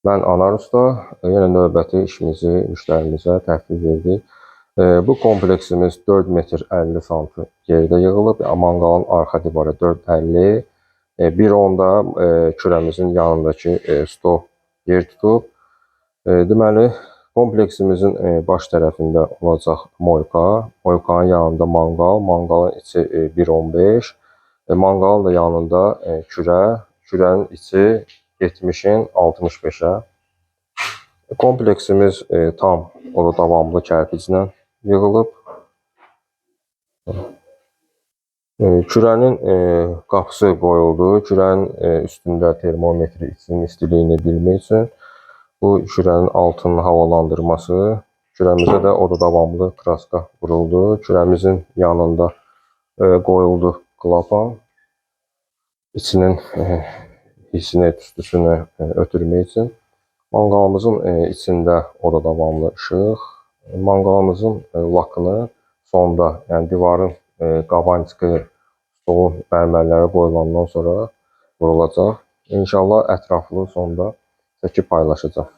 Mən Anar Usta, yenə növbəti işimizi müştərimizə təhvil verdik. Bu kompleksimiz 4 metr 50 sm yerdə yığılıb. Manqalın arxa divarı 4,50, bir onda kürəmizin yanındakı stol yer tutub. Deməli, kompleksimizin baş tərəfində olacaq moyka. Moykanın yanında manqal, manqalın içi 1,15. Manqalın da yanında kürə, kürənin içi 70-in 65-ə. Kompleksimiz tam oda davamlı kərpiclə yığılıb. Kürənin qapısı qoyuldu. Kürənin üstündə termometri içinin istiliyini bilmək üçün bu kürənin altının havalandırması, kürəmizə də oda davamlı kraska vuruldu. Kürəmizin yanında qoyuldu klapan. İçinin hissini, tüstüsünü ötürmək üçün. Manqalımızın içində oda davamlı işıq. Manqalımızın lakını sonda, yəni divarın qavançıqı, stolun mərmərləri qoyulandan sonra vurulacaq. İnşallah ətraflı sonda çəkib paylaşacaq.